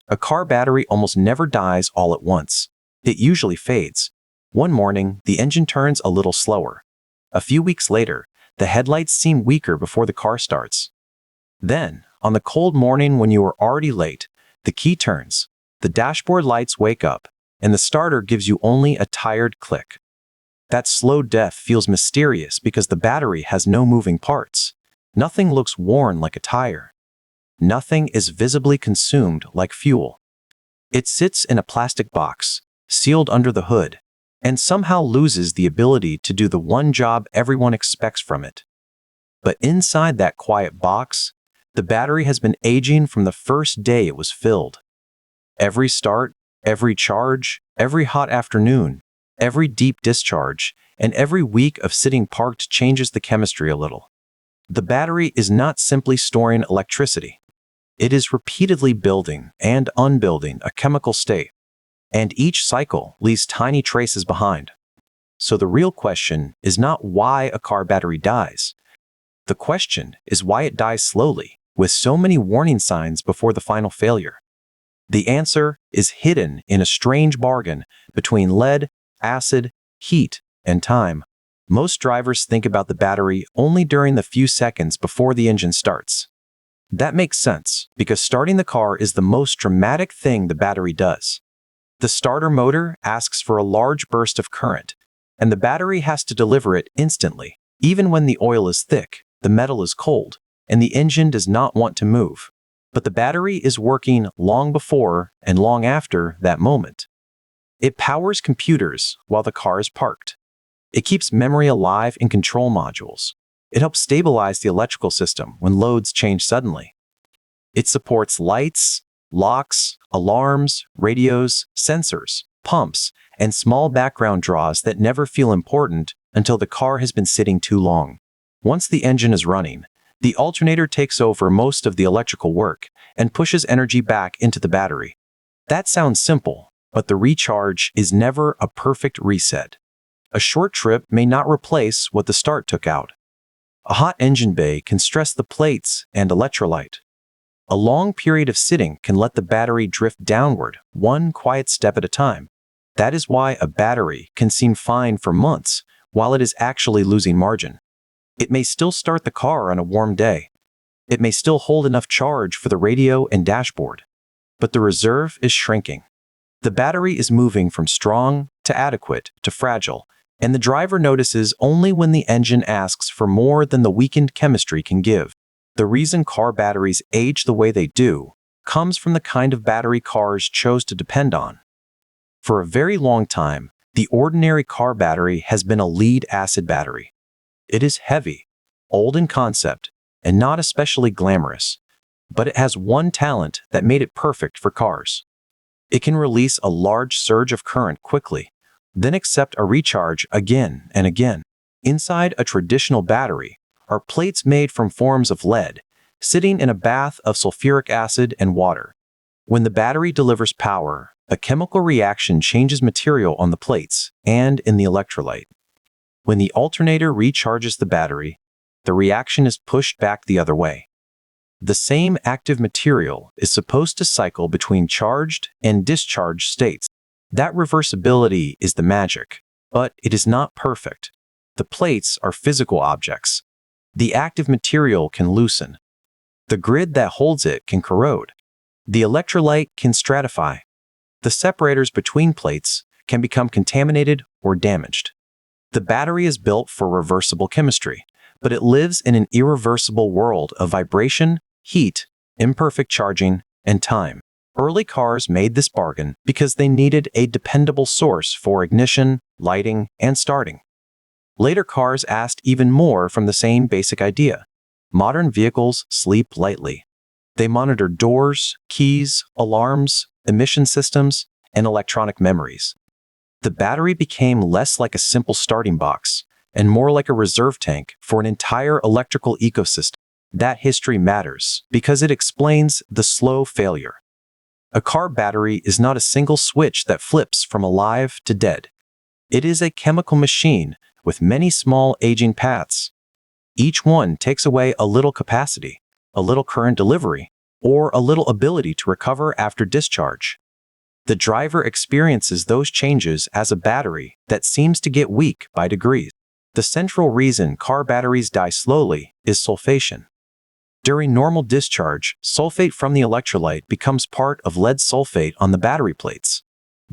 A car battery almost never dies all at once. It usually fades. One morning, the engine turns a little slower. A few weeks later, the headlights seem weaker before the car starts. Then, on the cold morning when you are already late, the key turns, the dashboard lights wake up, and the starter gives you only a tired click. That slow death feels mysterious because the battery has no moving parts. Nothing looks worn like a tire. Nothing is visibly consumed like fuel. It sits in a plastic box, sealed under the hood, and somehow loses the ability to do the one job everyone expects from it. But inside that quiet box, the battery has been aging from the first day it was filled. Every start, every charge, every hot afternoon, every deep discharge, and every week of sitting parked changes the chemistry a little. The battery is not simply storing electricity. It is repeatedly building and unbuilding a chemical state, and each cycle leaves tiny traces behind. So the real question is not why a car battery dies. The question is why it dies slowly, with so many warning signs before the final failure. The answer is hidden in a strange bargain between lead, acid, heat, and time. Most drivers think about the battery only during the few seconds before the engine starts. That makes sense, because starting the car is the most dramatic thing the battery does. The starter motor asks for a large burst of current, and the battery has to deliver it instantly, even when the oil is thick, the metal is cold, and the engine does not want to move. But the battery is working long before and long after that moment. It powers computers while the car is parked. It keeps memory alive in control modules. It helps stabilize the electrical system when loads change suddenly. It supports lights, locks, alarms, radios, sensors, pumps, and small background draws that never feel important until the car has been sitting too long. Once the engine is running, the alternator takes over most of the electrical work and pushes energy back into the battery. That sounds simple, but the recharge is never a perfect reset. A short trip may not replace what the start took out. A hot engine bay can stress the plates and electrolyte. A long period of sitting can let the battery drift downward, one quiet step at a time. That is why a battery can seem fine for months while it is actually losing margin. It may still start the car on a warm day. It may still hold enough charge for the radio and dashboard. But the reserve is shrinking. The battery is moving from strong to adequate to fragile, and the driver notices only when the engine asks for more than the weakened chemistry can give. The reason car batteries age the way they do comes from the kind of battery cars chose to depend on. For a very long time, the ordinary car battery has been a lead-acid battery. It is heavy, old in concept, and not especially glamorous, but it has one talent that made it perfect for cars. It can release a large surge of current quickly, then accept a recharge again and again. Inside a traditional battery are plates made from forms of lead, sitting in a bath of sulfuric acid and water. When the battery delivers power, a chemical reaction changes material on the plates and in the electrolyte. When the alternator recharges the battery, the reaction is pushed back the other way. The same active material is supposed to cycle between charged and discharged states. That reversibility is the magic, but it is not perfect. The plates are physical objects. The active material can loosen. The grid that holds it can corrode. The electrolyte can stratify. The separators between plates can become contaminated or damaged. The battery is built for reversible chemistry, but it lives in an irreversible world of vibration, heat, imperfect charging, and time. Early cars made this bargain because they needed a dependable source for ignition, lighting, and starting. Later cars asked even more from the same basic idea. Modern vehicles sleep lightly. They monitor doors, keys, alarms, emission systems, and electronic memories. The battery became less like a simple starting box and more like a reserve tank for an entire electrical ecosystem. That history matters because it explains the slow failure. A car battery is not a single switch that flips from alive to dead. It is a chemical machine with many small aging paths. Each one takes away a little capacity, a little current delivery, or a little ability to recover after discharge. The driver experiences those changes as a battery that seems to get weak by degrees. The central reason car batteries die slowly is sulfation. During normal discharge, sulfate from the electrolyte becomes part of lead sulfate on the battery plates.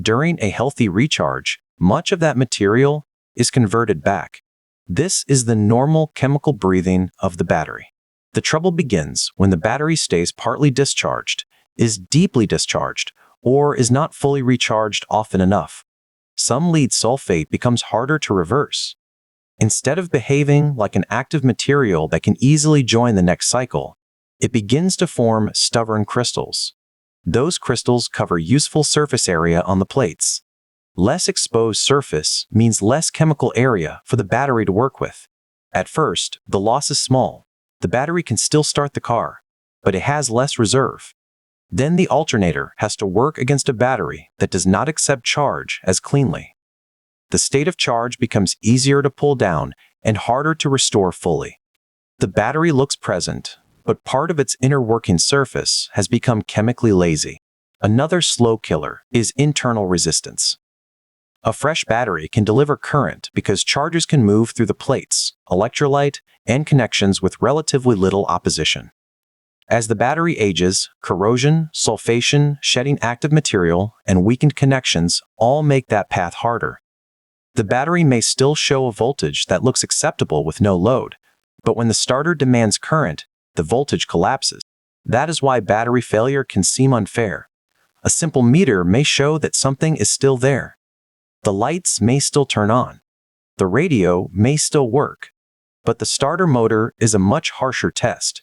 During a healthy recharge, much of that material is converted back. This is the normal chemical breathing of the battery. The trouble begins when the battery stays partly discharged, is deeply discharged, or is not fully recharged often enough. Some lead sulfate becomes harder to reverse. Instead of behaving like an active material that can easily join the next cycle, it begins to form stubborn crystals. Those crystals cover useful surface area on the plates. Less exposed surface means less chemical area for the battery to work with. At first, the loss is small. The battery can still start the car, but it has less reserve. Then the alternator has to work against a battery that does not accept charge as cleanly. The state of charge becomes easier to pull down and harder to restore fully. The battery looks present, but part of its inner working surface has become chemically lazy. Another slow killer is internal resistance. A fresh battery can deliver current because charges can move through the plates, electrolyte, and connections with relatively little opposition. As the battery ages, corrosion, sulfation, shedding active material, and weakened connections all make that path harder. The battery may still show a voltage that looks acceptable with no load, but when the starter demands current, the voltage collapses. That is why battery failure can seem unfair. A simple meter may show that something is still there. The lights may still turn on. The radio may still work. But the starter motor is a much harsher test.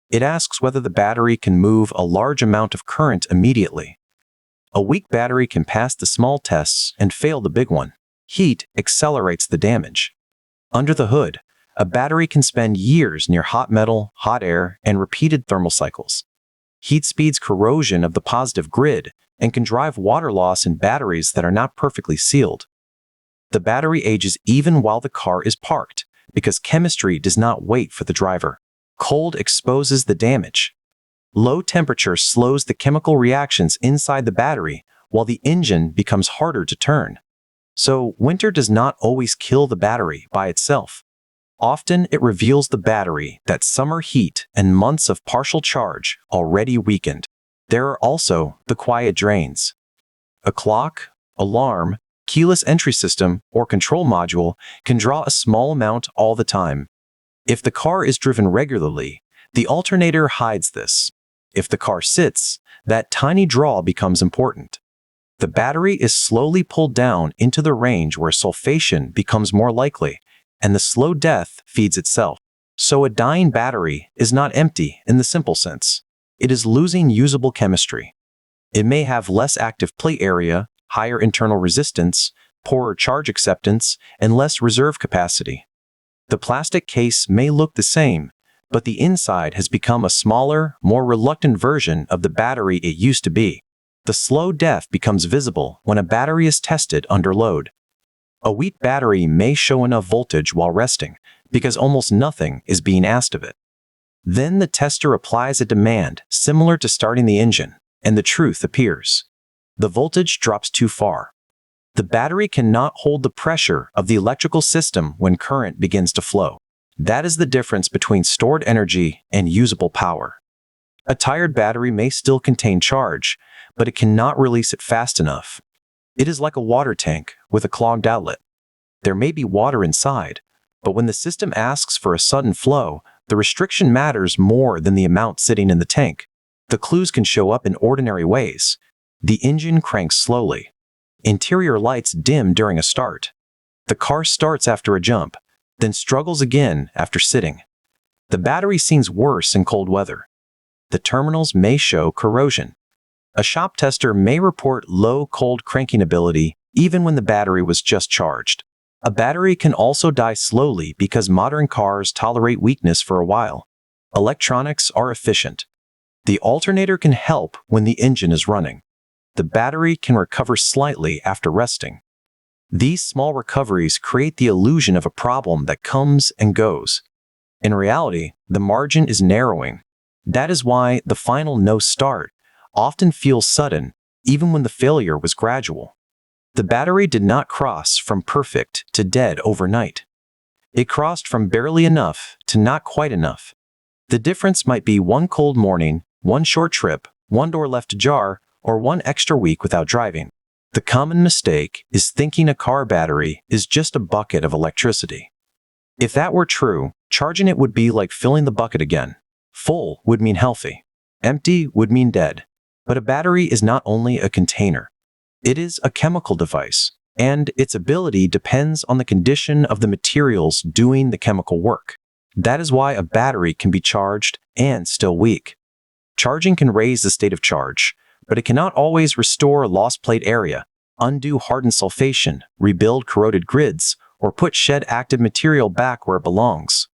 It asks whether the battery can move a large amount of current immediately. A weak battery can pass the small tests and fail the big one. Heat accelerates the damage. Under the hood, a battery can spend years near hot metal, hot air, and repeated thermal cycles. Heat speeds corrosion of the positive grid and can drive water loss in batteries that are not perfectly sealed. The battery ages even while the car is parked, because chemistry does not wait for the driver. Cold exposes the damage. Low temperature slows the chemical reactions inside the battery, while the engine becomes harder to turn. So, winter does not always kill the battery by itself. Often it reveals the battery that summer heat and months of partial charge already weakened. There are also the quiet drains. A clock, alarm, keyless entry system, or control module can draw a small amount all the time. If the car is driven regularly, the alternator hides this. If the car sits, that tiny draw becomes important. The battery is slowly pulled down into the range where sulfation becomes more likely, and the slow death feeds itself. So a dying battery is not empty in the simple sense. It is losing usable chemistry. It may have less active plate area, higher internal resistance, poorer charge acceptance, and less reserve capacity. The plastic case may look the same, but the inside has become a smaller, more reluctant version of the battery it used to be. The slow death becomes visible when a battery is tested under load. A weak battery may show enough voltage while resting, because almost nothing is being asked of it. Then the tester applies a demand similar to starting the engine, and the truth appears. The voltage drops too far. The battery cannot hold the pressure of the electrical system when current begins to flow. That is the difference between stored energy and usable power. A tired battery may still contain charge, but it cannot release it fast enough. It is like a water tank with a clogged outlet. There may be water inside, but when the system asks for a sudden flow, the restriction matters more than the amount sitting in the tank. The clues can show up in ordinary ways. The engine cranks slowly. Interior lights dim during a start. The car starts after a jump, then struggles again after sitting. The battery seems worse in cold weather. The terminals may show corrosion. A shop tester may report low cold cranking ability even when the battery was just charged. A battery can also die slowly because modern cars tolerate weakness for a while. Electronics are efficient. The alternator can help when the engine is running. The battery can recover slightly after resting. These small recoveries create the illusion of a problem that comes and goes. In reality, the margin is narrowing. That is why the final no start often feels sudden, even when the failure was gradual. The battery did not cross from perfect to dead overnight. It crossed from barely enough to not quite enough. The difference might be one cold morning, one short trip, one door left ajar, or one extra week without driving. The common mistake is thinking a car battery is just a bucket of electricity. If that were true, charging it would be like filling the bucket again. Full would mean healthy. Empty would mean dead. But a battery is not only a container. It is a chemical device, and its ability depends on the condition of the materials doing the chemical work. That is why a battery can be charged and still weak. Charging can raise the state of charge, but it cannot always restore lost plate area, undo hardened sulfation, rebuild corroded grids, or put shed active material back where it belongs.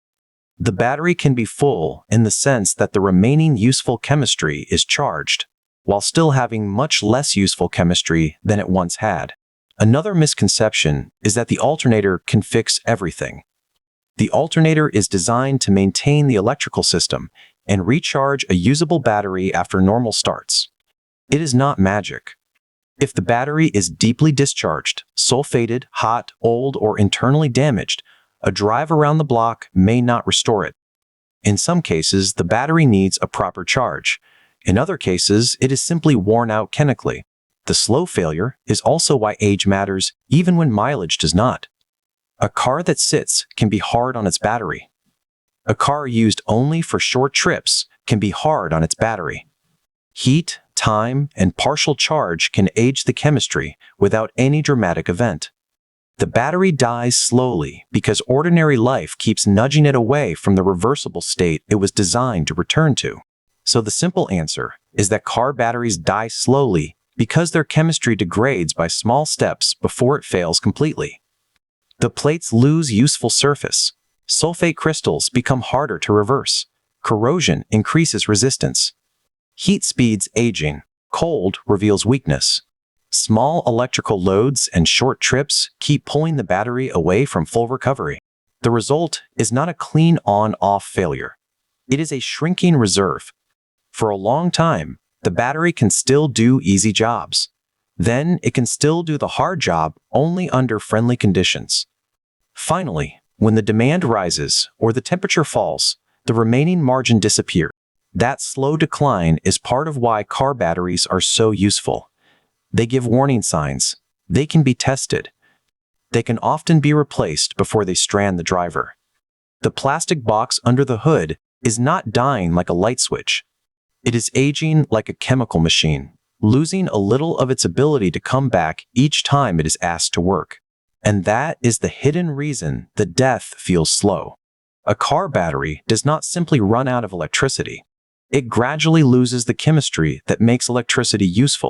The battery can be full in the sense that the remaining useful chemistry is charged, while still having much less useful chemistry than it once had. Another misconception is that the alternator can fix everything. The alternator is designed to maintain the electrical system and recharge a usable battery after normal starts. It is not magic. If the battery is deeply discharged, sulfated, hot, old, or internally damaged, a drive around the block may not restore it. In some cases, the battery needs a proper charge. In other cases, it is simply worn out chemically. The slow failure is also why age matters, even when mileage does not. A car that sits can be hard on its battery. A car used only for short trips can be hard on its battery. Heat, time, and partial charge can age the chemistry without any dramatic event. The battery dies slowly because ordinary life keeps nudging it away from the reversible state it was designed to return to. So the simple answer is that car batteries die slowly because their chemistry degrades by small steps before it fails completely. The plates lose useful surface. Sulfate crystals become harder to reverse. Corrosion increases resistance. Heat speeds aging. Cold reveals weakness. Small electrical loads and short trips keep pulling the battery away from full recovery. The result is not a clean on-off failure. It is a shrinking reserve. For a long time, the battery can still do easy jobs. Then it can still do the hard job only under friendly conditions. Finally, when the demand rises or the temperature falls, the remaining margin disappears. That slow decline is part of why car batteries are so useful. They give warning signs. They can be tested. They can often be replaced before they strand the driver. The plastic box under the hood is not dying like a light switch. It is aging like a chemical machine, losing a little of its ability to come back each time it is asked to work. And that is the hidden reason that death feels slow. A car battery does not simply run out of electricity. It gradually loses the chemistry that makes electricity useful.